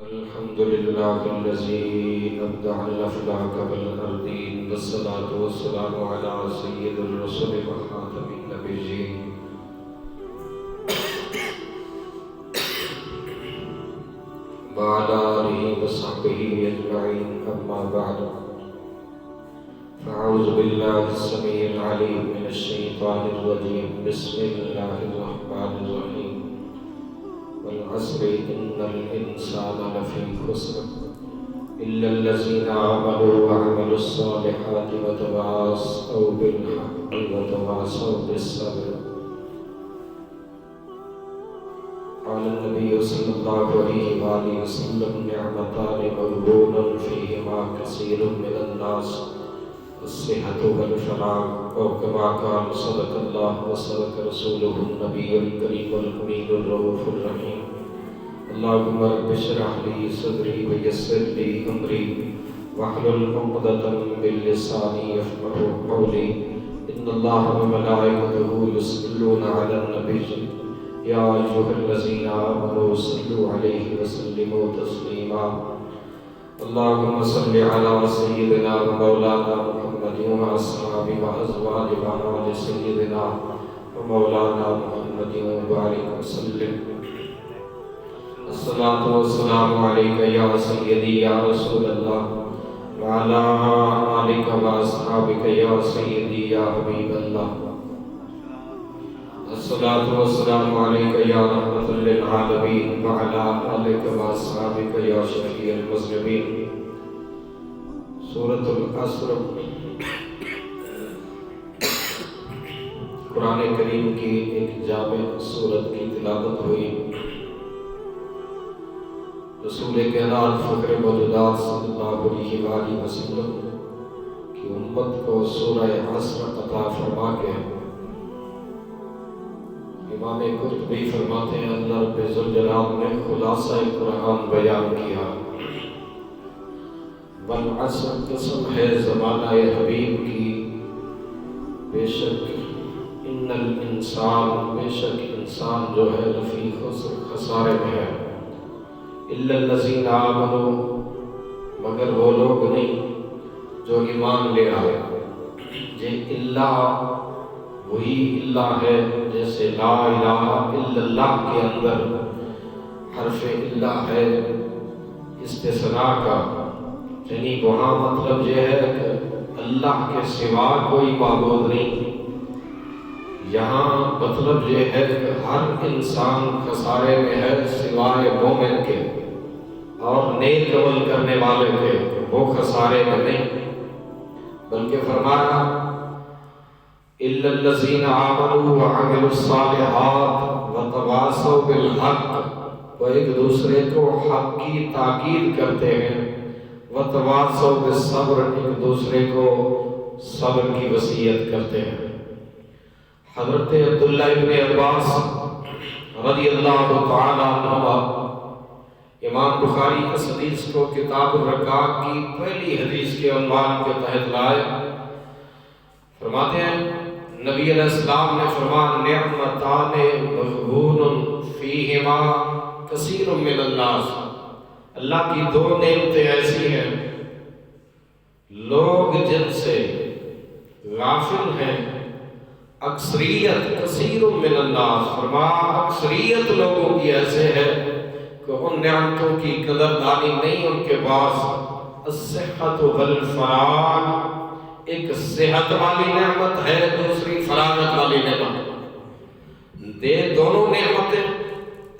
الحمد لله الذي أبدع الأفلاك بالأرضين والصلاة والسلام على سيد الرسل وخاتم النبيين وعلى آله وصحبه أجمعين أما بعد فأعوذ بالله السميع العليم من الشيطان الرجيم بسم الله الرحمن الرحيم والعصر إن الإنسان لفي خسر إلا الذين آمنوا وعملوا الصالحات وتواصوا بالحق وتواصوا بالصبر. قال النبي صلى الله عليه وآله وسلم نعمتان مغبون فيهما كثير من الناس الصحة والفراغ أو كما قال صدق الله وصدق رسوله النبي الكريم الأمين الرؤوف الرحيم. اللهم رب اشرح لي صدري ويسر لي أمري واحلل عقدة من لساني يفقهوا قولي. إن الله وملائكته يصلون على النبي يا أيها الذين آمنوا صلوا عليه وسلموا تسليما. اللهم صل على سيدنا ومولانا محمد وأصحابه وأزواج وآل سيدنا ومولانا محمد وبارك وسلم. الصلاة والسلام عليك يا سيدي يا رسول الله وعلى آلك وأصحابك يا سيدي يا حبيب الله. الصلاة والسلام عليك يا رحمة للعالمين وعلى آلك وأصحابك يا شفيع المذنبين. سورة العصر قرآن کریم کی ایک جامع سورت کی تلاوت ہوئی. رسول کائنات فخر موجودات صلی اللہ علیہ وآلہ وسلم کی امت کو سورہ عصر عطا فرما کے امام قرطبی فرماتے ہیں اللہ رب ذوالجلال نے خلاصہ قرآن بیان کیا. والعصر قسم ہے زمانہ حبیب کی، بے شک ان الانسان بے شک انسان جو ہے لفی خسر خسارے میں ہے. الا الذین آمنوا مگر وہ لوگ نہیں جو ایمان لے آئے. یہ اللہ وہی اللہ ہے جیسے لا الہ الا اللہ کے اندر حرف اللہ ہے استثناء کا، یعنی وہاں مطلب یہ ہے کہ اللہ کے سوا کوئی معبود نہیں. یہاں مطلب یہ ہے کہ ہر انسان خسارے میں ہے سوائے مومن کے اور نیک عمل کرنے والے کے، وہ خسارے میں نہیں. بلکہ فرمایا اِلَّا الَّذِينَ آمَنُوا وَعَمِلُوا الصَّالِحَاتِ وَتَوَاصَوْا بِالْحَقِّ، وہ ایک دوسرے کو حق کی تاکید کرتے ہیں. وَتَوَاصَوْا بِالصَّبْرِ، ایک دوسرے کو صبر کی وصیت کرتے ہیں. حضرت عبداللہ ابن عباس رضی اللہ تعالی عنہ امام بخاری اس حدیث کو کتاب الرقاق کی پہلی حدیث کے عنوان کے تحت لائے. فرماتے ہیں نبی علیہ السلام نے فرمایا نعمتان مغبون فیہما کثیر من الناس. اللہ کی دو نعمتیں ایسی ہیں لوگ جن سے غافل ہیں اکثریت کثیر من الناس. فرمایا اکثریت لوگوں کی ایسے ہے کہ ان نعمتوں کی قدردانی نہیں ان کے پاس. الصحت والفراغ، ایک صحت والی نعمت ہے دوسری فراغت والی نعمت. دونوں نعمتیں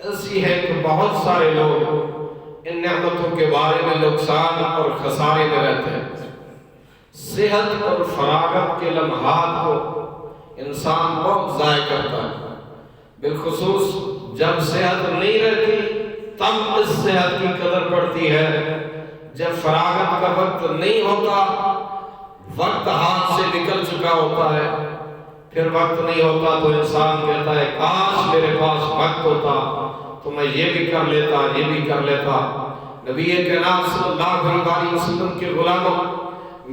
ایسی ہے کہ بہت سارے لوگ ان نعمتوں کے بارے میں نقصان اور خسارے میں رہتے ہیں. صحت اور فراغت کے لمحات کو انسان بہت ضائع کرتا ہے، بالخصوص جب صحت نہیں رہتی تب اس صحت کی قدر پڑتی ہے. جب فراغت کا وقت نہیں ہوتا، وقت ہاتھ سے نکل چکا ہوتا ہے، پھر وقت نہیں ہوتا تو انسان کہتا ہے کاش میرے پاس وقت ہوتا تو میں یہ بھی کر لیتا یہ بھی کر لیتا. نبی کائنات صلی اللہ علیہ وسلم کے غلاموں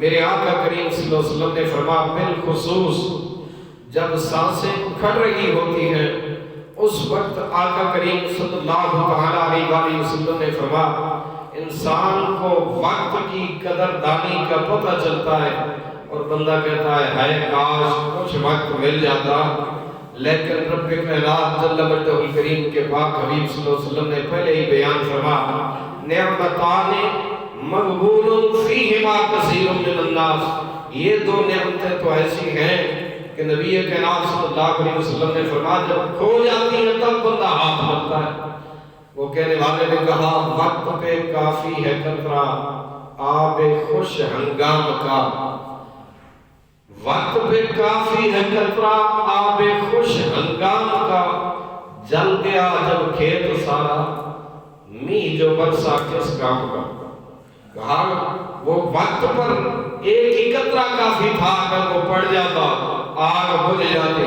میرے آقا کریم صلی اللہ علیہ وسلم نے فرمایا بالخصوص جب سانسیں اکھڑ رہی ہوتی ہیں اس وقت آقا کریم صلی اللہ علیہ وآلہ وسلم نے فرمایا انسان کو وقت کی قدردانی کا پتہ چلتا ہے اور بندہ کہتا ہے کاش کچھ وقت مل جاتا، لیکن رب کائنات جل مجدہ الکریم کے پاک حبیب صلی اللہ علیہ وسلم نے پہلے ہی بیان فرمایا نعمتان مغبون فیہما کثیر من الناس، یہ دو نعمتیں تو ایسی ہیں کہ نبی کائنات صلی اللہ علیہ وسلم نے فرمایا جب کھو جاتی ہیں تب بندہ ہاتھ ملتا ہے۔ وہ کہنے والے نے کہا وقت پہ کافی ہے قطرہ آب خوش ہنگام کا، وقت پہ کافی ہے قطرہ آب خوش ہنگام کا، جل گیا جب کھیت سارا می جو برسا کس کام کا۔ کہا وہ وقت پر ایک ہی قطرہ کافی تھا، اگر وہ پڑ جاتا آگ بجھ جاتی،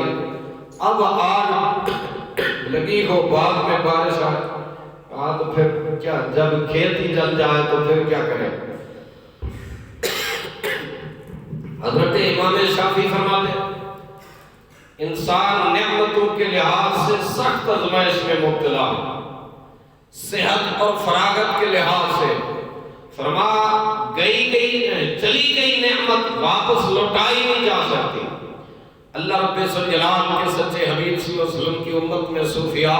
اب آگ لگی ہو بعد میں بارش آئے، تو پھر کیا جب کھیت ہی جل جائے تو پھر کیا کریں۔ حضرت امام شافعی فرماتے ہیں انسان نعمتوں کے لحاظ سے سخت آزمائش میں مبتلا، صحت اور فراغت کے لحاظ سے فرما چلی گئی نعمت واپس لوٹائی نہیں جا سکتی۔ اللہ رب جلال کے سچے حبیب صلی اللہ علیہ وسلم کی امت میں صوفیاء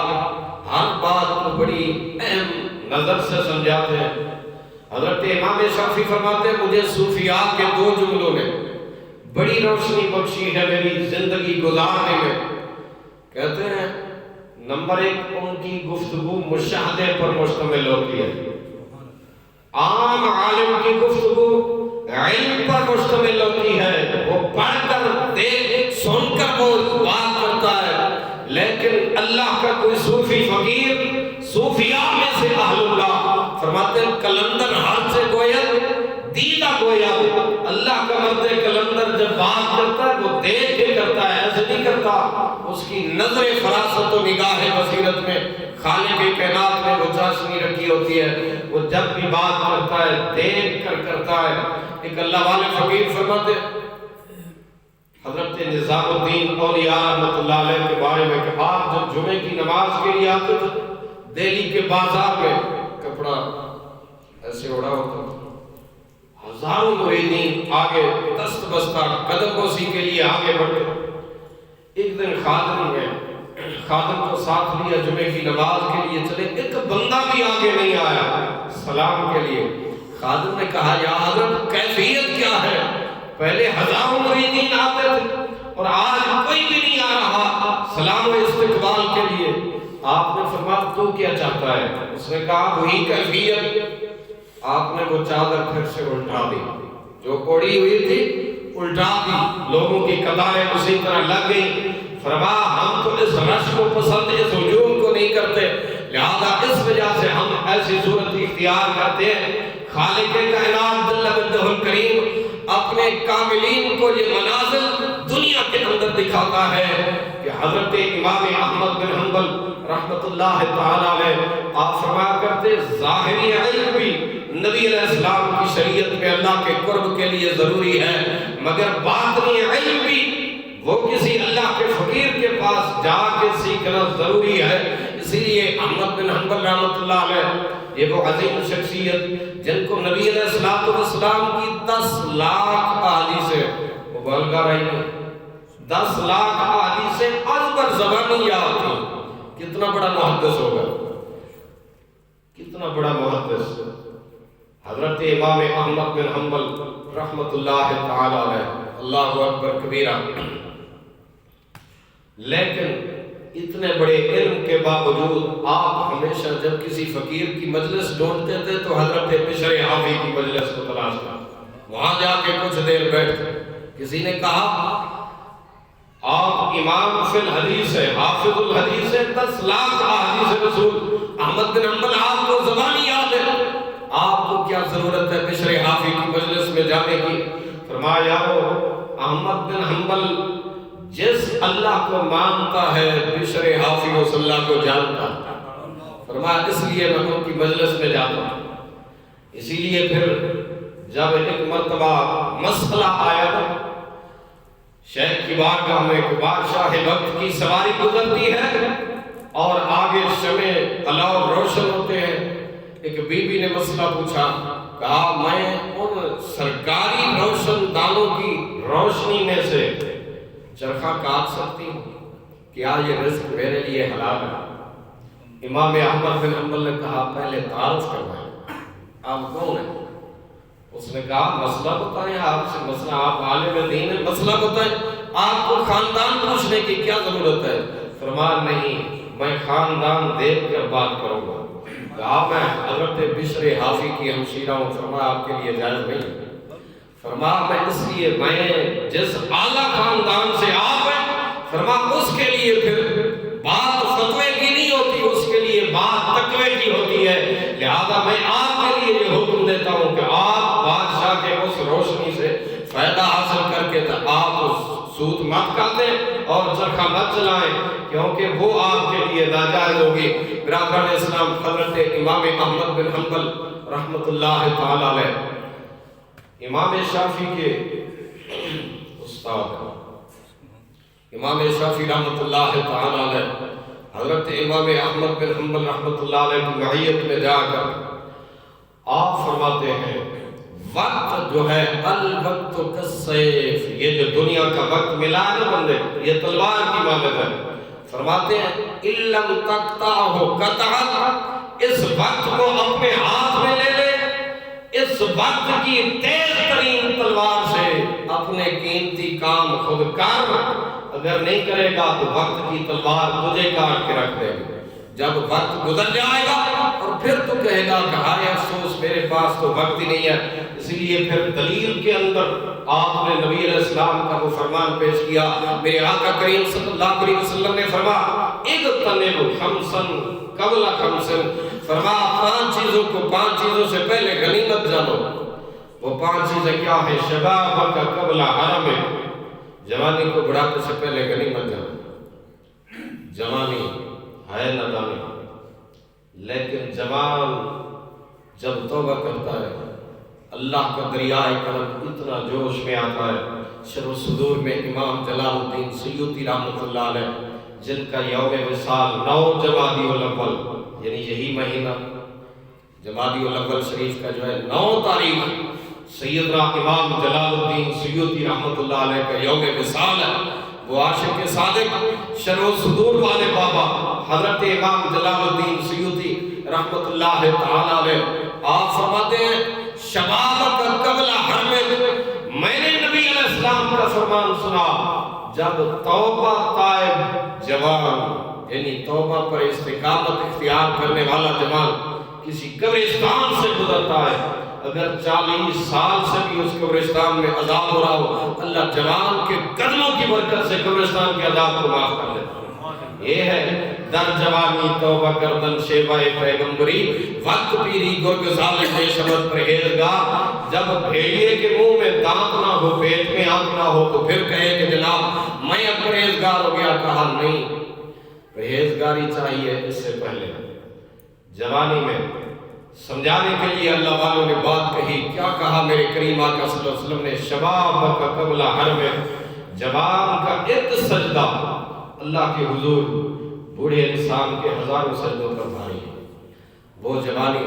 ہر بات کو بڑی اہم نظر سے سمجھاتے ہیں۔ حضرت امام شافعی فرماتے ہیں مجھے صوفیاء کے دو جملوں نے بڑی روشنی بخشی ہے میری زندگی گزارنے میں۔ کہتے ہیں نمبر ایک ان کی گفتگو مشاہدے پر مشتمل ہوتی ہے، عام عالم کی گفتگو علم پر مشتمل ہوتی ہے، وہ پڑھ کر دیکھ سن کر وہ بات کرتا ہے، لیکن اللہ کا کوئی صوفی فقیر صوفیاء میں سے اہل اللہ فرماتے ہیں کلندر ہر سے گویا دیدہ گویا، اللہ کا مرد کلندر جب بات کرتا ہے وہ دیکھ کے کرتا ہے، ایسے نہیں کرتا، اس کی نظر فراست و نگاہ بصیرت میں خالق کائنات نے وہ چاشنی رکھی ہوتی ہے، وہ جب بھی بات کرتا ہے دیکھ کر کرتا ہے۔ ایک اللہ والے فقیر فرماتے حضرت نظام الدین اولیاء رحمۃ اللہ علیہ کے بارے میں کہ آپ جب جمعے کی نماز کے لیے آتے تھے دہلی کے بازار میں کپڑا ایسے اڑا ہوتا تھا، ہزاروں مریدین آگے دست بستہ قدم بوسی کے لیے آگے بڑھتے۔ ایک دن خادم کو ساتھ لیا جمعے کی نماز کے لیے چلے، ایک بندہ بھی آگے نہیں آیا سلام کے لیے۔ خادم نے کہا یا حضرت کیفیت کیا ہے، پہلے ہزاروں مریدین آتے تھے اور آج کوئی بھی نہیں آ رہا سلام و استقبال کے لیے۔ آپ نے فرمایا تو کیا چاہتا ہے؟ اس نے کہا وہی کیفیت۔ آپ نے وہ چادر پھر سے الٹا دی، جو اوڑی ہوئی تھی الٹا دی، لوگوں کی قطاریں اسی طرح لگ گئی۔ فرمایا ہم تو اس رش کو پسند، اس ہجوم کو نہیں کرتے، لہذا اس وجہ سے ہم ایسی صورت اختیار کرتے ہیں۔ خالق کائنات جل مجدہ الکریم اپنے کاملین کو یہ منازل دنیا کے اندر دکھاتا ہے کہ حضرت امام احمد بن حنبل رحمت اللہ تعالیٰ علیہ آپ فرمایا کرتے ظاہری علم بھی نبی علیہ السلام کی شریعت میں اللہ کے قرب کے لیے ضروری ہے، مگر باطنی علم بھی وہ کسی اللہ کے فقیر کے پاس جا کے سیکھنا ضروری ہے۔ اسی لیے احمد بن حنبل رحمت اللہ علیہ یہ وہ عظیم شخصیت جن کو نبی علیہ السلام کی 10 لاکھ احادیثیں مبالغہ رہی ہیں، 10 لاکھ احادیثیں ازبر زبانی یاد تھی۔ کتنا بڑا محدث ہوگا، کتنا بڑا محدث حضرت امام احمد بن حنبل رحمت اللہ تعالی علیہ، اللہ اکبر کبیرہ۔ لیکن اتنے بڑے علم کے باوجود آپ ہمیشہ جب کسی فقیر کی مجلس ڈھونڈتے تھے تو حضرت بشر حافی کی مجلس کو تلاش کرتے، وہاں جا کے کچھ دیر بیٹھتے۔ کسی نے کہا آپ امام فی الحدیث ہے، حافظ الحدیث ہے، 10 لاکھ احادیث رسول، احمد بن حنبل آپ کو زبانی یاد ہے، آپ کو کیا ضرورت ہے بشر حافی کی مجلس میں جانے کی؟ فرمایا احمد بن حنبل جس اللہ کو مانتا ہے بشر حافی اس اللہ کو جانتا ہے۔ فرمایا اس لیے میں ان کی مجلس میں جاتا ہوں۔ اسی لیے پھر جب ایک مرتبہ مسئلہ آیا تھا شیخ کی بارگاہ میں کہ بادشاہ وقت کی سواری گزرتی ہے، اور آگے شمع الاؤ روشن ہوتے ہیں۔ ایک بی بی نے مسئلہ پوچھا، کہا میں ان سرکاری روشن دانوں کی روشنی میں سے چرخہ کاٹ سکتی ہوں؟ کیا یہ رزق میرے لیے حلال ہے؟ امام احمد بن حنبل نے کہا پہلے تعارف کروائیں، آپ کون ہیں؟ اس نے کہا مسئلہ بتائیں، آپ سے مسئلہ، آپ عالم دین ہیں، مسئلہ بتائیں، آپ کو خاندان پوچھنے کی کیا ضرورت ہے؟ فرمایا نہیں، میں خاندان دیکھ کر بات کروں گا۔ کہا میں حضرت بشر حافی کی ہمشیرہ ہوں۔ فرمایا آپ کے لیے جائز نہیں۔ فرمایا میں اس لیے، میں جس اعلیٰ خاندان سے آپ ہیں، فرمایا اس کے لیے پھر بات فتوے کی نہیں ہوتی، اس کے لیے بات تقوی کی ہوتی ہے۔ لہذا میں آپ کے لیے یہ حکم دیتا ہوں کہ آپ بادشاہ کے اس روشنی سے فائدہ حاصل کر کے آپ سود مت کاٹیں اور چرخہ مت چلائیں، کیونکہ وہ آپ کے لیے ناجائز ہوگی۔ برادران اسلام، حضرت امام احمد بن حنبل رحمۃ اللہ تعالی علیہ، امام شافعی کے استاد، امام شافعی رحمۃ اللہ تعالی علیہ حضرت امام احمد بن حنبل رحمۃ اللہ علیہ کی معیت میں جا کر آپ فرماتے ہیں وقت جو ہے الوقت کالسیف، یہ جو دنیا کا وقت ملا ہے بندے، یہ تلوار کی مانند ہے۔ فرماتے ہیں اِلَّمْ تَقْطَعْهُ قَطْعًا، اس وقت کو اپنے ہاتھ میں لے لے، اس وقت کی تیز ترین تلوار سے اپنے قیمتی کام خود کر، اگر نہیں کرے گا تو وقت کی تلوار تجھے کاٹ کے رکھ دے گی۔ جب وقت گزر جائے گا اور پھر تو کہے گا کہ ہائے افسوس میرے پاس تو وقت ہی نہیں ہے۔ اس لیے پھر دلیل کے اندر آپ نے نبی علیہ السلام کا وہ فرمان پیش کیا، میرے آقا کریم صلی اللہ علیہ وسلم نے فرمایا اغتنم خمسا قبل خمس، فرمایا 5 چیزوں کو 5 چیزوں سے پہلے غنیمت جانو۔ وہ 5 چیزیں کیا ہیں؟ شبابک قبل حرمک، جوانی کو بڑھاپے سے پہلے غنیمت جانو۔ جوانی ہے نادانی، لیکن جوان جب توبہ کرتا ہے اللہ کا دریائے کرم اتنا جوش میں آتا ہے۔ شرح الصدور میں امام جلال الدین سیوطی رحمۃ اللہ علیہ، جن کا یوم وصال 9 جمادی الاول، یعنی یہی مہینہ جمادی الاول شریف کا جو ہے 9 تاریخ سیدنا امام جلال الدین سیوطی رحمۃ اللہ علیہ کا یوم وصال ہے۔ وہ عاشق صادق شرح الصدور والے بابا حضرت امام جلال الدین سیوطی رحمۃ اللہ تعالی علیہ آپ فرماتے ہیں شبابک قبل حرمک، میں نے نبی علیہ السلام کا فرمان سنا جب توبہ تائب جوان، یعنی توبہ پر استقامت اختیار کرنے والا جوان کسی قبرستان سے گزرتا ہے، اگر 40 سال سے بھی اس قبرستان میں عذاب ہو رہا ہو، اللہ جوان کے قدموں کی برکت سے قبرستان کے عذاب کو معاف کر دیتا ہے۔ یہ ہے در جوانی توبہ کردن شیبہ پیغمبری، وقت پیری گرگزال بے شبد پرہیزگار، جب بھیڑیے کے منہ میں دانت نہ ہو، پیٹ میں آنکھ نہ ہو تو پھر کہے کہ جناب میں اب پرہیزگار ہو گیا۔ کہا نہیں، پرہیزگاری چاہیے اس سے پہلے جوانی میں۔ سمجھانے کے لیے اللہ والوں نے بات کہی، کیا کہا میرے کریم آقا صلی اللہ علیہ وسلم نے؟ شبابک قبل حرمک، جوان کا ایک سجدہ اللہ کے حضور بوڑھے انسان کے ہزاروں سجدوں پر بھاری ہے۔ وہ جوانی،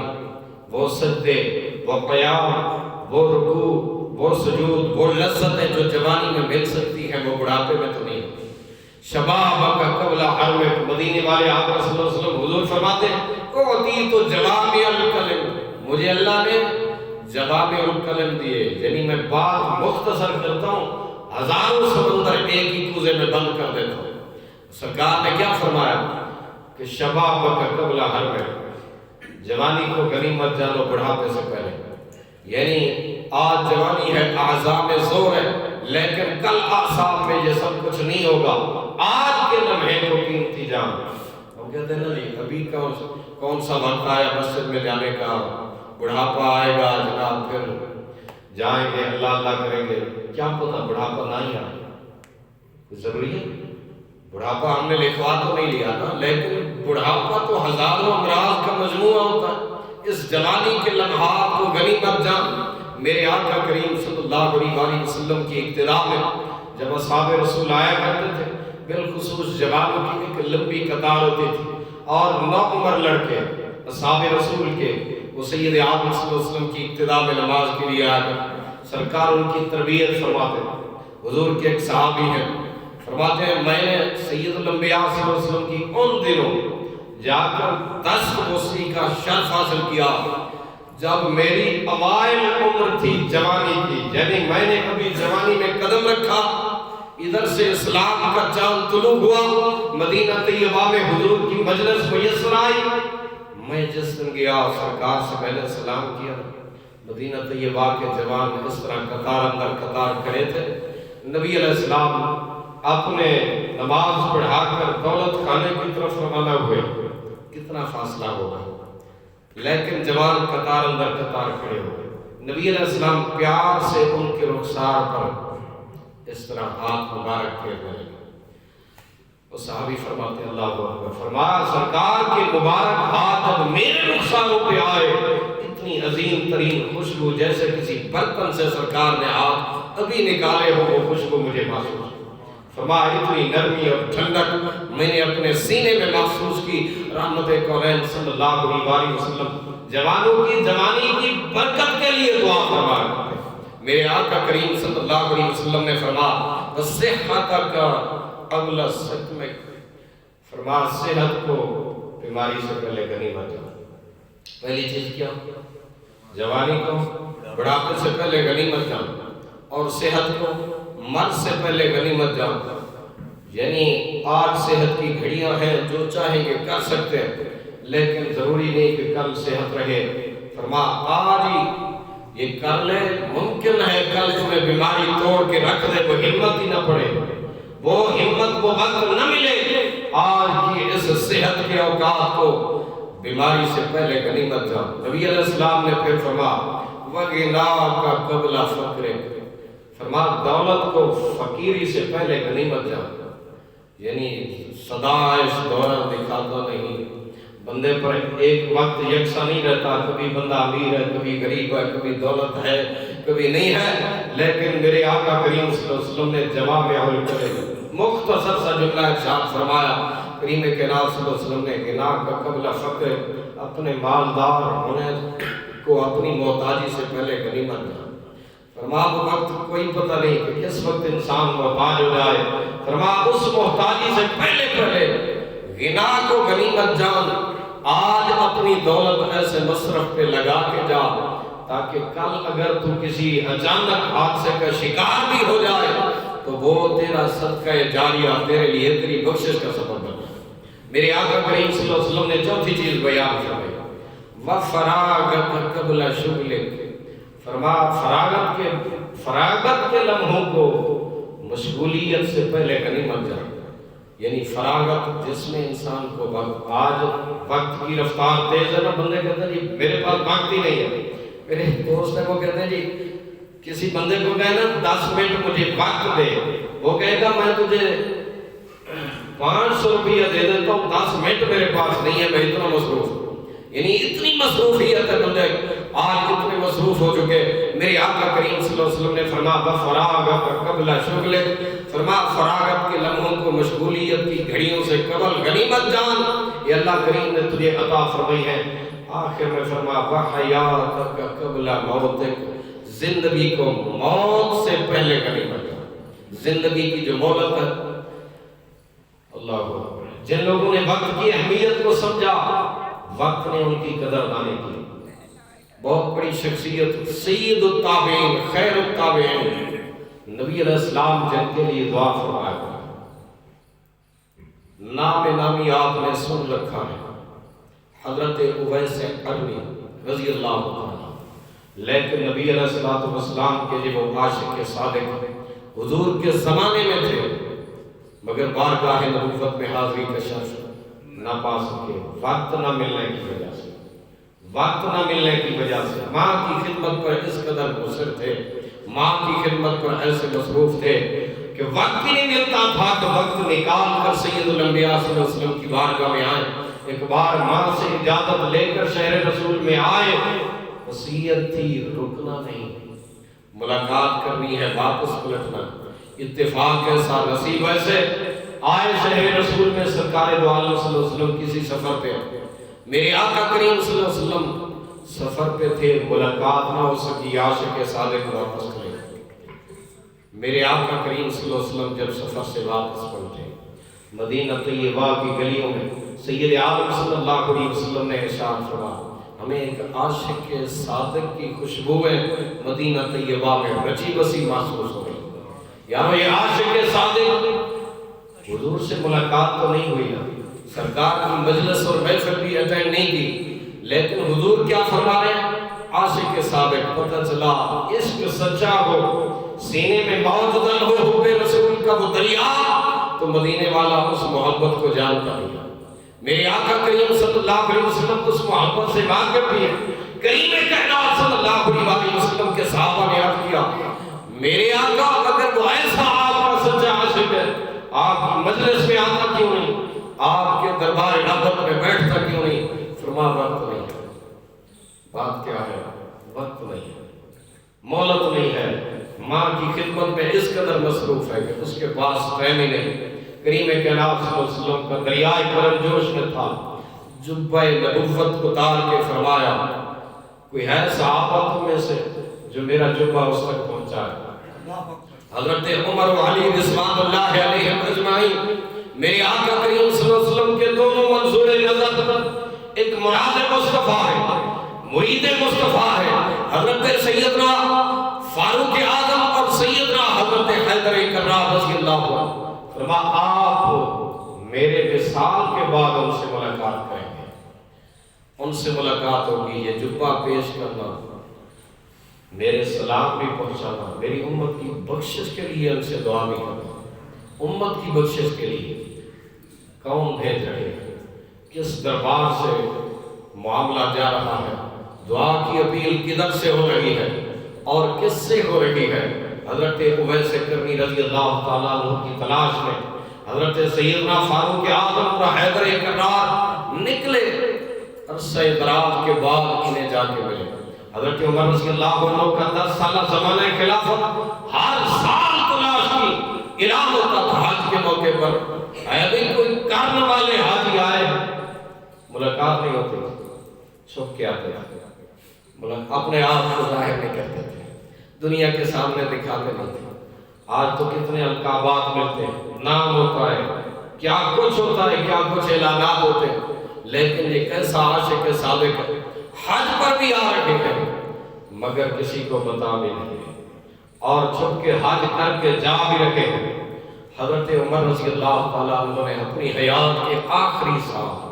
وہ سجدے، وہ قیام، وہ رکوع، وہ سجود، وہ لذتیں جو جوانی میں مل سکتی ہیں وہ بڑھاپے میں تو نہیں۔ شبابک قبل حرمک، مدینے والے آقا صلی اللہ علیہ وسلم حضور فرماتے ہیں اعطیت جوامع الکلم، مجھے اللہ نے جوامع الکلم دیے، یعنی میں بات مختصر کرتا ہوں، ہزاروں سمندر ایک ہی کوزے میں بند کر دیتا ہوں۔ سرکار نے کیا فرمایا کہ شبابک قبل حرمک، جوانی کو غنیمت جانو بڑھاپے سے پہلے۔ یعنی آج جوانی ہے، اعضاء میں زور ہے، لیکن کل اعصاب میں یہ سب کچھ نہیں ہوگا۔ آج کے لمحے کو قیمتی جان۔ ہم کہتے ہیں نا جی ابھی کون سا وقت آیا مسجد میں جانے کا، بڑھاپا آئے گا جناب پھر جائیں گے اللہ اللہ کریں گے، کیا پتہ بڑھاپا نہ ہی آئے، ضروری ہے۔ بڑھاپا ہم نے لکھوا تو نہیں لیا نا، لیکن بڑھاپا تو ہزاروں امراض کا مجموعہ ہوتا ہے۔ اس جوانی کے لمحات کو غنیمت جان۔ میرے آقا کریم صلی اللہ علیہ وسلم کی اقتداء میں جب اصحاب رسول آیا کرتے تھے، بالخصوص جوانوں کی ایک لمبی قطار ہوتی تھی، اور 9 عمر لڑکے اصحاب رسول کے وہ سید عالم صلی اللہ علیہ وسلم کی ابتدا میں نماز کے لیے آ کر سرکار ان کی تربیت فرماتے ہیں۔ حضور کے ایک صحابی ہیں، فرماتے ہیں میں نے سید الانبیاء صلی اللہ علیہ وسلم کی ان دنوں جا کر 10 موسیقی کا شرف حاصل کیا جب میری اوائل عمر تھی جوانی کی، یعنی میں نے ابھی جوانی میں قدم رکھا، ادھر سے اسلام کا چاند طلوع ہوا، مدینہ طیبہ میں حضور کی مجلس میسر آئی، میں جس دن گیا سرکار سے میں نے سلام کیا، مدینہ طیبہ کے جوان اس طرح قطار اندر قطار کھڑے تھے، نبی علیہ السلام اپنے نماز پڑھا کر دولت خانے کی طرف روانہ ہوئے، کتنا فاصلہ ہوگا، لیکن جوان قطار اندر قطار کھڑے ہوئے، نبی علیہ السلام پیار سے ان کے رخسار پر اس طرح ہاتھ مبارک پھیرنے لگے۔ وہ صحابی فرماتے ہیں اللہ اکبر، فرمایا سرکار کے مبارک ہاتھ جب میرے رخساروں پہ آئے، اتنی عظیم ترین خوشبو جیسے کسی برتن سے سرکار نے ہاتھ ابھی نکالے ہو، وہ خوشبو مجھے محسوس، فرمایا اتنی نرمی اور ٹھنڈک میں نے اپنے سینے میں محسوس کی۔ رحمت کونین صلی اللہ علیہ وسلم جوانوں کی جوانی کی برکت کے لیے دعا فرمایا۔ میرے آقا کریم صلی اللہ علیہ وسلم نے فرمایا وَصِحَّتَكَ قَبْلَ سَقْمِكَ، فرمایا صحت کو بیماری سے پہلے غنیمت جاؤ۔ پہلی چیز کیا؟ جوانی کو بڑھاپے سے پہلے غنیمت جاؤ، اور صحت کو مرض سے پہلے غنیمت جاؤ۔ یعنی آج صحت کی گھڑیاں ہیں، جو چاہیں گے کر سکتے ہیں، لیکن ضروری نہیں کہ کل صحت رہے۔ فرمایا آج ہی یہ کر لے، ممکن ہے کل تمہیں بیماری توڑ کے رکھ دے، وہ ہمت ہی نہ پڑے، وہ ہمت وہ وقت نہ ملے۔ آج کی اس صحت کے اوقات کو بیماری سے پہلے غنیمت جاؤ۔ نبی علیہ السلام نے پھر فرمایا وَغِنَاكَ قَبْلَ فَقْرِكَ، فرمایا دولت کو فقیری سے پہلے غنیمت جاؤ۔ یعنی سدا اس دوران دکھاتا نہیں، بندے پر ایک وقت یکساں نہیں رہتا، کبھی بندہ امیر ہے، کبھی غریب ہے، کبھی دولت ہے، کبھی نہیں ہے، لیکن میرے آقا کریم صلی اللہ علیہ وسلم نے جواب عمل کرے مختصر سا جملہ ارشاد فرمایا، کریم کائنات صلی اللہ علیہ وسلم نے غِنَاكَ قَبْلَ فَقْرِكَ، اپنے مالدار ہونے کو اپنی محتاجی سے پہلے غنیمت جان۔ فرمایا وہ وقت کوئی پتہ نہیں کہ کس وقت انسان محتاج ہو جائے، فرمایا اس محتاجی سے پہلے غنا کو غنیمت جان۔ آج اپنی دولت ایسے مصرف پہ لگا کے جا تاکہ کل اگر تو کسی اچانک حادثے کا شکار بھی ہو جائے تو وہ تیرا صدقہ جاریہ تیرے لیے تیری بخشش کا سبب بن جائے۔ میرے آقا کریم صلی اللہ علیہ وسلم نے چوتھی چیز بیان فرمائی وَفَرَاغَتَ قَبْلَ شُغْلِكَ، فرمایا فراغت کے لمحوں کو مشغولیت سے پہلے غنیمت جان۔ یعنی فراغت جس میں انسان کو آج وقت کی رفتار تیز ہے نا، بندے کہتے ہیں جی میرے پاس وقت ہی نہیں ہے۔ میرے دوست ہے وہ کہتے ہیں جی کسی بندے کو کہے نا 10 منٹ مجھے وقت دے، وہ کہے گا میں تجھے 500 روپیہ دے دیتا ہوں، 10 منٹ میرے پاس نہیں ہے، میں اتنا مصروف ہوں۔ یعنی اتنی مصروفیت ہے بندے آج اتنے مصروف ہو چکے۔ میرے آقا کریم صلی اللہ علیہ وسلم نے فرمایا فراغت قبل شغل، فرمایا فراغت کے لمحوں کو مشغولیت کی گھڑیوں سے قبل غنیمت جان، یہ اللہ کریم نے تجھے عطا فرمائی ہے۔ آخر میں فرمایا وحیاتک قبل موتک، زندگی کو موت سے پہلے غنیمت جان۔ زندگی کی جو مہلت ہے، اللہ اکبر، جن لوگوں نے وقت کی اہمیت کو سمجھا، وقت نے ان کی قدر دانی کی۔ بہت بڑی شخصیت سید التابعین، خیر التابعین، نبی علیہ السلام جن کے لیے دعا فرمایا، نام نامی آپ نے سن رکھا ہے، حضرت اویس قرنی رضی اللہ عنہ، لیکن نبی علیہ السلام کے جو وہ عاشق صادق حضور کے زمانے میں تھے، مگر بارگاہ نبوت میں حاضری کا شرف نہ پا سکے، وقت نہ ملنے کی وجہ سے، وقت نہ ملنے کی وجہ سے ماں کی خدمت پر اس قدر مصر تھے، ماں کی خدمت پر ایسے مصروف تھے کہ وقت ہی نہیں ملتا تھا کہ وقت نکال کر سید الانبیاء صلی اللہ علیہ وسلم کی بارگاہ میں آئے۔ ایک بار ماں سے اجازت لے کر شہر رسول میں آئے، وصیت تھی رکنا نہیں، ملاقات کرنی ہے، واپس پلٹنا، اتفاق ایسا نصیب ایسے آئے شہر رسول میں سرکار دو عالم صلی اللہ علیہ وسلم کسی سفر پہ، میرے آقا کریم صلی اللہ علیہ وسلم سفر پہ تھے، ملاقات نہ ہو سکی، عاشق صادق واپس کرے۔ میرے آقا کریم صلی اللہ علیہ وسلم جب سفر سے واپس پلٹے، مدینہ طیبہ کی گلیوں میں سید عالم صلی اللہ علیہ وسلم نے ارشاد فرمایا، ہمیں ایک عاشق صادق کی خوشبوئیں مدینہ طیبہ میں رچی بسی محسوس ہو گئی۔ یعنی یہ عاشق صادق حضور سے ملاقات تو نہیں ہوئی نا، سرکار کی مجلس اور محفل بھی اٹینڈ نہیں کی، لیکن حضور کیا فرما رہے ہیں؟ عاشق صادق پتہ چلا عشق سچا ہو، سینے میں موجود ہو حب رسول کا وہ دریا، تو مدینے والا اس محبت کو جانتا نہیں۔ میرے آقا کریم صلی اللہ علیہ وسلم اس محبت سے واقف بھی ہے۔ کریم کائنات صلی اللہ علیہ وسلم کے صحابہ نے عرض کیا، میرے آقا اگر وہ ایسا آپ کا سچا عاشق ہے، آپ کی مجلس میں آتا کیوں نہیں؟ آپ کے دربار رحمت میں بیٹھتا کیوں نہیں؟ فرما وقت نہیں ہے۔ بات کیا ہے؟ وقت نہیں ہے، مہلت نہیں ہے، ماں کی خدمت میں اس قدر مصروف ہے کہ اس کے پاس ٹائم ہی نہیں۔ کریم کائنات صلی اللہ علیہ وسلم کا دریائے کرم جوش میں تھا، جبہ نبوت کو اتار کے فرمایا، کوئی ہے صحابہ میں سے جو میرا جبہ اس تک پہنچائے؟ حضرت عمر و علی رضوان اللہ علیہم اجمعین، میرے آقا کریم صلی اللہ علیہ وسلم کے دونوں منظور نظر، ایک مراد مصطفیٰ ہے، مرید مصطفیٰ ہے، حضرت سیدنا فاروق اعظم اور سیدنا حضرت حیدر کرار رضی اللہ عنہ۔ فرما آپ میرے وصال کے بعد ان سے ملاقات کریں گے، ان سے ملاقات ہوگی، یہ جبہ پیش کرنا، میرے سلام بھی پہنچانا، میری امت کی بخشش کے لیے ان سے دعا بھی کرنا۔ امت کی بخشش کے لیے کون بھیج رہے ہیں؟ کس دربار سے معاملہ جا رہا ہے؟ دعا کی اپیل کدھر سے ہو رہی ہے اور کس سے ہو رہی ہے؟ حضرت اویس کرنی رضی اللہ تعالیٰ عنہ کی تلاش میں حضرت سیدنا فاروق اعظم اور حیدر کرار نکلے، عرصہ دراز کے بعد انہیں جا کے ملے۔ حضرت عمر رضی اللہ عنہ کا 10 سالہ زمانہ خلافت، ہر سال تلاش کی اعلان ہوتا تھا حج کے موقع پر، ابھی کوئی کرنے والے حاجی آئے، ملاقات نہیں ہوتی، چھپ کے آتے تھے، اپنے آپ کو ظاہر نہیں کرتے تھے، دنیا کے سامنے دکھاتے نہیں تھے۔ آج تو کتنے القابات ملتے ہیں، نام ہوتا ہے، کیا کچھ ہوتا ہے، کیا کچھ اعلانات ہوتے ہیں، لیکن یہ کیسا عاشق صادق ہے، حج پر بھی آ رہے ہیں مگر کسی کو بتا بھی نہیں، اور چھپ کے حج کر کے جا بھی رکھے ہیں۔ حضرت عمر رضی اللہ تعالیٰ عنہ نے اپنی حیات کے آخری سال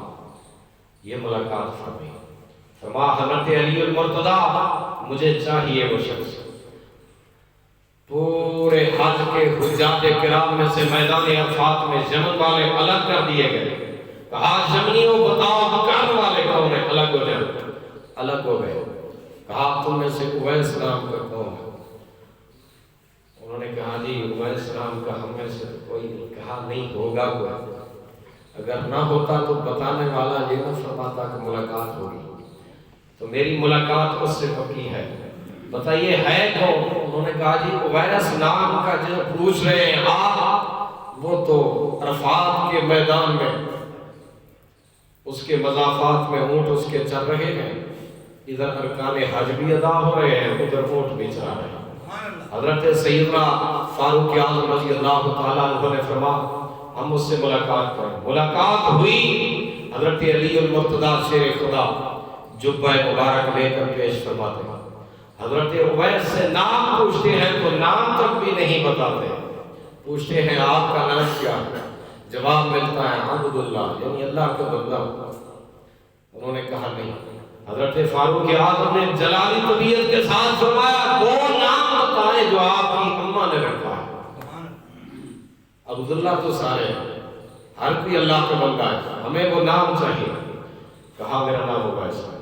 یہ ملاقات فرمائی، فرما حضرت علی المرتضیٰ مجھے چاہیے وہ شخص۔ پورے حج کے حجاج کرام میں سے میدان عرفات میں یمن والے الگ کر دیے گئے، کہا یمنیوں بتاؤ کرن والے کون ہیں؟ الگ ہو جائے، الگ ہو گئے۔ کہا تم میں سے اویس نام کا کون ہے؟ انہوں نے کہا جی اویس نام کا ہم میں سے کوئی نہیں۔ کہا نہیں ہوگا کوئی، اگر نہ ہوتا تو بتانے والا یہ نہ فرماتا کہ ملاقات ہوگی، تو میری ملاقات اس سے پکی ہے، بتائیے ہے کون؟ انہوں نے کہا جی اویس نام کا جو پوچھ رہے ہیں آپ، وہ تو عرفات کے میدان میں اس کے مضافات میں اونٹ اس کے چل رہے ہیں، ادھر ارکان حج بھی ادا ہو رہے ہیں، ادھر اونٹ بھی چلا رہے ہیں۔ حضرت سیدنا فاروق اعظم رضی اللہ تعالیٰ عنہ نے فرمایا ہم اس سے ملاقات کریں۔ ملاقات ہوئی، حضرت علی المرتضیٰ شیر خدا جبہ مبارک لے کر پیش فرماتے ہیں، حضرت اویس سے نام پوچھتے ہیں تو نام تک بھی نہیں بتاتے، پوچھتے ہیں آپ کا نام کیا ہے؟ جواب ملتا ہے عبداللہ، یعنی اللہ کا بندہ۔ انہوں نے کہا نہیں۔ حضرت فاروق اعظم نے جلالی طبیعت کے ساتھ فرمایا وہ نام بتائیں جو آپ کی اماں نے رکھا ہے۔ عبداللہ تو سارے ہیں، ہر کوئی اللہ کا بندہ ہے، ہمیں وہ نام چاہیے۔ کہا میرا نام اویس ہے۔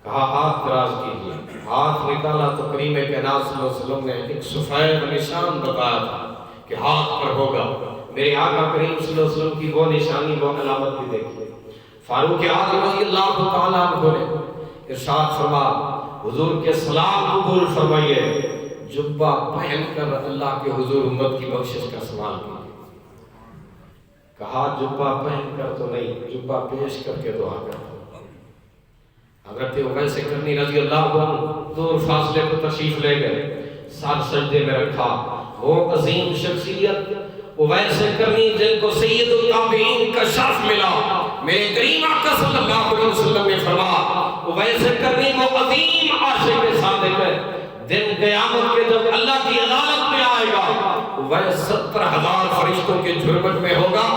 کہا ہاتھ دراز کیجیے، ہاتھ نکالا تو کریم کائنات صلی اللہ علیہ وسلم نے ایک سفید نشان بتایا تھا کہ ہاتھ پر ہوگا۔ میرے آقا کریم صلی اللہ علیہ وسلم کی وہ نشانی، وہ علامت بھی دیکھیے۔ فاروق اعظم رضی اللہ تعالیٰ عنہ نے ارشاد فرما حضور کے سلام قبول فرمائیے، جبہ پہن کر اللہ کے حضور امت کی بخشش کا سوال کیجیے۔ کہا جبہ پہن کر تو نہیں، جبہ پیش کر کے دعا کرتا ہوں۔ حضرت اویس کرنی رضی اللہ عنہ دور فاصلے کو تشریف لے گئے، سر سجدے میں رکھا۔ وہ عظیم شخصیت اویس کرنی جن کو سید التابعین کا شرف ملا، میرے کریم آقا صلی اللہ علیہ وسلم نے فرمایا اویس کرنی وہ عظیم عاشق صادق ہے، دن قیامت کے جب اللہ کی عدالت میں آئے گا اویس 70,000 فرشتوں کے جھرمٹ میں ہوگا،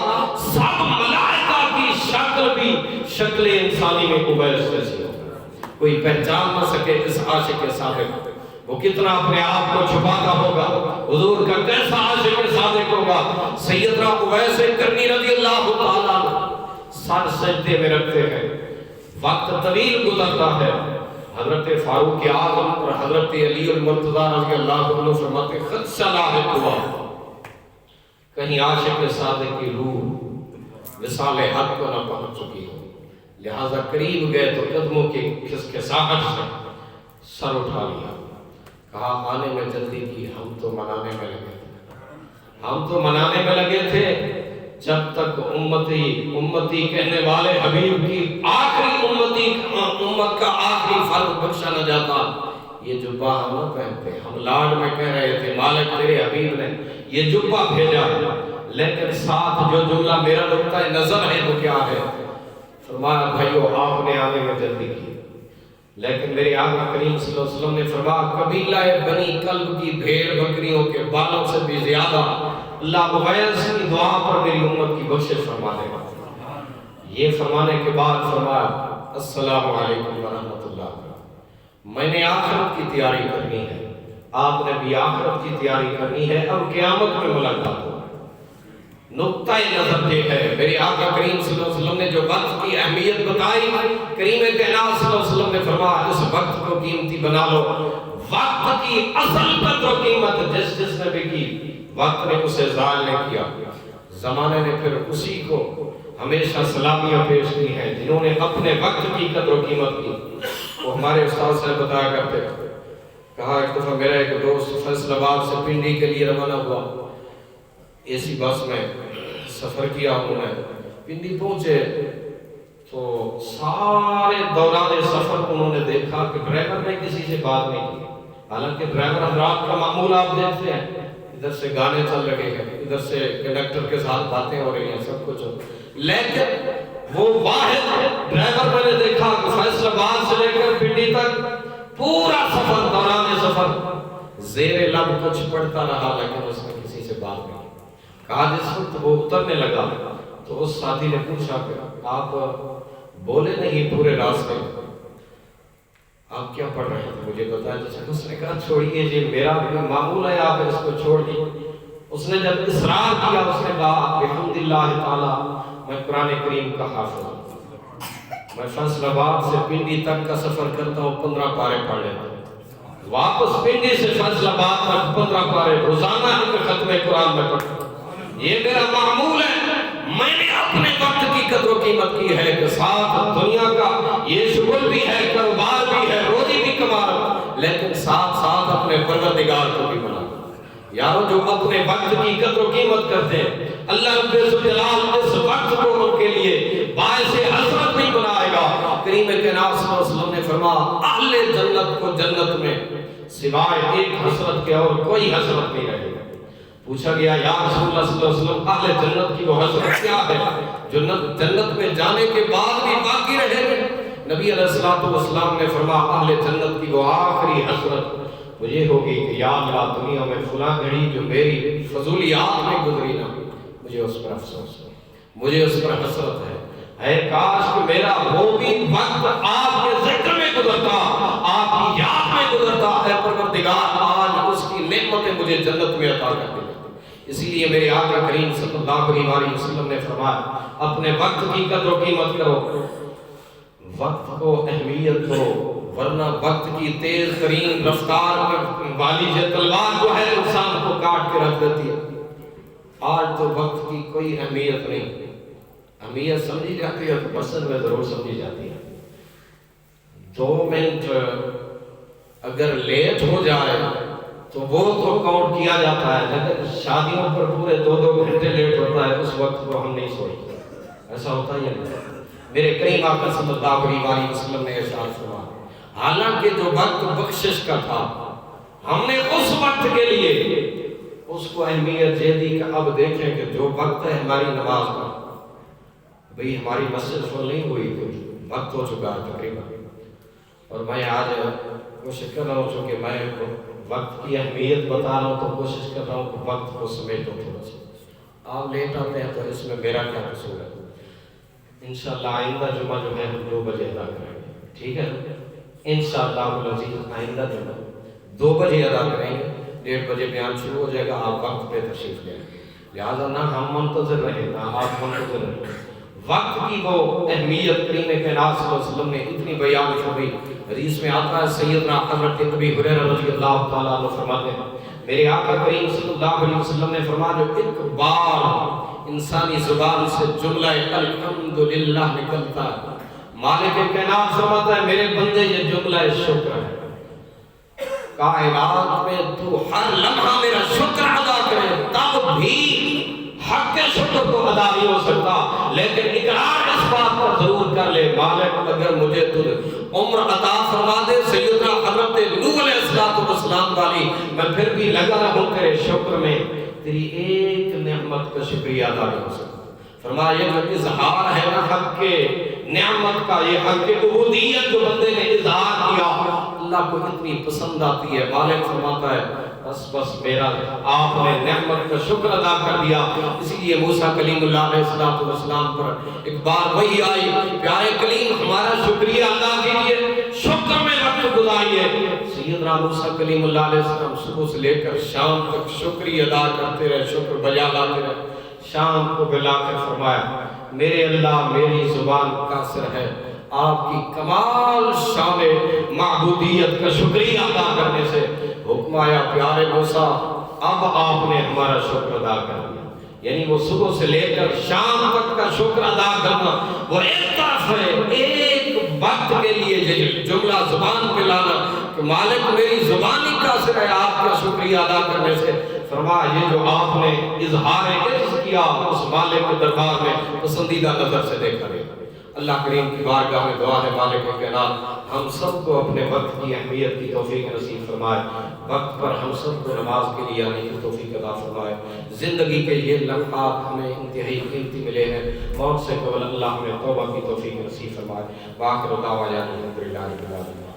سب ملائکہ کی شکل بھی شکل انسانی میں اویس جیسی ہوگا، کوئی پہچان نہ سکے اس عاشق صادق۔ وہ کتنا اپنے آپ کو چھپاتا ہوگا، حضور کا کیسا عاشق صادق ہوگا۔ سیدنا اویس کرنی رضی اللہ تعالیٰ سر سجدے میں رکھتے ہیں، وقت طویل گزرتا ہے، حضرت فاروق اعظم اور حضرت علی المرتضیٰ رضی اللہ عنہ فرماتے خدشہ لاحق ہوا، کہیں عاشق صادق کی روح وصال حق کو نہ پہنچ چکی ہو، لہذا قریب گئے تو قدموں کی کھسکساہٹ سے سر اٹھا لیا، کہا آنے میں جلدی کی، ہم تو منانے میں لگے تھے جب تک امتی کہنے والے حبیب کی آخری امت کا آخری فرد بخشا نہ جاتا۔ یہ جبہ ہم نہ پہنتے، ہم لاڈ میں کہہ رہے تھے مالک تیرے حبیب نے یہ جبہ بھیجا، لیکن ساتھ جو جملہ میرا نقطہ نظر ہے وہ کیا ہے؟ فرمایا بھائیو آپ نے آنے میں جلدی کی، لیکن میرے آقا کریم صلی اللہ علیہ وسلم نے فرمایا قبیلہ بنی کلب کی بھیڑ بکریوں کے بالوں سے بھی زیادہ اللہ اویس کی دعا پر میری امت کی بخشش فرما دے گا۔ یہ فرمانے کے بعد فرمایا السلام علیکم ورحمۃ اللہ، میں نے آخرت کی تیاری کرنی ہے، آپ نے بھی آخرت کی تیاری کرنی ہے، اب قیامت میں ملاقات ہو۔ نقطہ نظر یہ ہے، میرے آقا کریم صلی اللہ علیہ وسلم نے جو وقت کی اہمیت بتائی، کریم کائنات صلی اللہ علیہ وسلم نے فرمایا اس وقت کو قیمتی بنا لو۔ وقت کی اصل قدر و قیمت جس نے بھی کی، وقت نے اسے ضائع نہیں کیا، زمانے نے پھر اسی کو ہمیشہ سلامیاں پیش کی ہیں جنہوں نے اپنے وقت کی قدر و قیمت کی۔ وہ ہمارے استاد سے بتایا کرتے، کہا ایک دفعہ میرا ایک دوست فیصل آباد سے پنڈی کے لیے روانہ ہوا، اے سی بس میں سفر کیا انہوں نے، پنڈی پہنچے تو سارے دوران سفر انہوں نے دیکھا کہ ڈرائیور نے کسی سے بات نہیں کی، حالانکہ ڈرائیور حضرات کا معمول آپ دیکھتے ہیں، ادھر سے گانے چل رہے ہیں، ادھر سے کنڈکٹر کے ساتھ باتیں ہو رہی ہیں، سب کچھ، لیکن وہ واحد ڈرائیور میں نے دیکھا کہ فیصل آباد سے لے کر پنڈی تک پورا سفر دوران سفر زیر لب کچھ پڑھتا رہا، لیکن اس نے کسی سے بات نہیں۔ کہا جس وقت وہ اترنے لگا تو اس ساتھی نے پوچھا کہ آپ بولے نہیں پورے راستے، آپ کیا پڑھ رہے تھے مجھے بتایا؟ اس نے کہا چھوڑیے جی میرا بھی معمول ہے، آپ اس کو چھوڑ دیجیے۔ اس نے جب اصرار کیا اس نے کہا الحمدللہ تعالی میں قرآن کریم کا حافظ ہوں، میں فیصل آباد سے پنڈی تک کا سفر کرتا ہوں 15 پارے پڑھ لیتا ہوں، واپس پنڈی سے فیصل آباد تک 15 پارے روزانہ ایک ختم قرآن میں پڑھتا ہوں، یہ میرا معمول ہے۔ میں نے اپنے وقت کی قدر و قیمت کی ہے کہ ساتھ دنیا کا یہ شغل بھی ہے، کاروبار بھی ہے، روزی بھی کما رہا ہوں، لیکن ساتھ ساتھ اپنے پروردگار کو بھی بنا۔ یارو جو اپنے وقت کی قدر و قیمت کرتے ہیں اللہ رب الجلال اس وقت کو ان کے لیے باعث حسرت نہیں بنائے گا۔ کریم کائنات صلی اللہ علیہ وسلم نے فرمایا اہل جنت کو جنت میں سوائے ایک حسرت کے اور کوئی حسرت نہیں رہے گا۔ پوچھا گیا یا رسول اللہ صلی اللہ علیہ وسلم اہل جنت کی وہ حسرت کیا ہے؟ جنت میں جانے کے بعد بھی باقی رہے گا؟ نبی علیہ السلام نے فرمایا اہل جنت کی وہ آخری حسرت مجھے ہوگی کہ یا اللہ دنیا میں فلاں گھڑی جو میری فضولیات میں گزری نا، مجھے اس پر افسوس ہے، مجھے اس پر حسرت ہے، اے کاش کہ میرا وہ بھی وقت آپ کے ذکر میں گزرتا، آپ کی یاد میں گزرتا، اے پروردگار آج اس کی نعمتیں مجھے جنت میں عطا کر دے۔ اسی لیے میرے آقا کریم صلی اللہ علیہ وسلم نے فرمایا اپنے وقت کی قدر و قیمت کرو، وقت کو اہمیت دو، ورنہ وقت کی تیز ترین رفتار والی یہ تلوار جو ہے انسان کو کاٹ کے رکھ دیتی ہے۔ آج تو وقت کی کوئی اہمیت نہیں، اہمیت سمجھی جاتی ہے تو پسند میں ضرور سمجھی جاتی ہے۔ 2 منٹ اگر لیٹ ہو جائے تو وہ تو کاؤنٹ کیا جاتا ہے، لیکن شادیوں پر پورے 2 گھنٹے لیٹ ہوتا ہے، اس وقت کو ہم نہیں سوچتے. ایسا ہوتا ہے یا نہیں؟ میرے کریم آقا صلی اللہ علیہ وسلم نے ارشاد فرمایا حالانکہ جو وقت بخشش کا تھا ہم نے اس وقت کے لیے اس کو اہمیت یہ دی کہ اب دیکھیں کہ جو وقت ہے ہماری نماز کا، بھئی ہماری مسجد فل نہیں ہوئی تو وقت ہو چکا ہے تقریباً، اور میں آج کوشش کر رہا ہوں چونکہ میں وقت کی اہمیت بتا رہا ہوں تو کوشش کر رہا ہوں کہ وقت کو سمیٹو تھوڑا سا. آپ لیٹ آتے ہیں تو اس میں میرا کیا قصور ہے؟ انشاءاللہ آئندہ جمعہ جو ہے 2 بجے ادا کریں گے، ٹھیک ہے؟ انشاءاللہ العزیز آئندہ جمعہ 2 بجے ادا کریں گے، 1:30 بجے بیان شروع ہو جائے گا، آپ وقت پہ تشریف لیں. لہٰذا نہ ہم منتظر رہیں نہ آپ منتظر رہیں. وقت کی وہ اہمیت کریم کائنات صلی اللہ علیہ وسلم نے اتنی بیان فرمائی. حدیث میں آتا ہے سیدنا حضرت ابی ہریرہ رضی اللہ تعالیٰ عنہ فرماتے ہیں میرے آقا کریم صلی اللہ علیہ وسلم نے فرمایا جو ایک بار انسانی زبان سے جملہ الحمدللہ نکلتا ہے، مالک کائنات فرماتا ہے میرے بندے یہ جملہ شکر ہے. کائنات میں تو ہر لمحہ میرا شکر ادا کرے تب بھی حق کے شکر کو ادا نہیں ہو سکتا، لیکن اقرار اس بات پر ضرور کر لے مالک اگر مجھے تو عمر عطا فرما دے سیدنا حضرت نوح علیہ السلام والی، میں پھر بھی لگا رہوں تیرے شکر میں، تیری ایک نعمت کا شکریہ ادا نہیں ہو سکتا. فرمایا یہ جو اظہار ہے نا حق کے نعمت کا، یہ حق کے عبودیت جو بندے نے اظہار کیا اللہ کو اتنی پسند آتی ہے. مالک فرماتا ہے بس میرا آپ نے نعمت کا شکر ادا کر دیا. اسی لیے موسیٰ کلیم اللہ علیہ السلام پر ایک بار وہی آئی پیارے کلیم ہمارا شکریہ ادا کیجئے، شکر میں وقت گزاریے. سیدنا موسیٰ کلیم اللہ علیہ السلام صبح سے لے کر شام تک شکریہ ادا کرتے رہے، شکر بجا لاتے رہے. شام کو بلا کر فرمایا میرے اللہ میری زبان قاصر ہے آپ کی کمال شان معبودیت کا شکریہ ادا کرنے سے. حکم آیا پیارے موسیٰ اب آپ نے ہمارا شکر ادا کر دیا. یعنی وہ صبح سے لے کر شام تک کا شکر ادا کرنا وہ ایک طرف ہے، ایک وقت کے لیے جملہ زبان پہ لانا کہ مالک میری زبانی قاصر ہے آپ کا شکریہ ادا کرنے سے. فرمایا یہ جو آپ نے اظہار عجز کیا اس مالک کے دربار میں پسندیدہ نظر سے دیکھا گیا. اللہ کریم کی بارگاہ میں دعا ہے مالک کائنات ہم سب کو اپنے وقت کی اہمیت کی توفیق نصیب فرمائے، وقت پر ہم سب کو نماز کے لیے آنے کی توفیق عطا فرمائے. زندگی کے یہ لمحات ہمیں انتہائی قیمتی ملے ہیں، موت سے قبل اللہ ہمیں توبہ کی توفیق نصیب فرمائے. وآخر دعوانا الحمدللہ رب العالمین.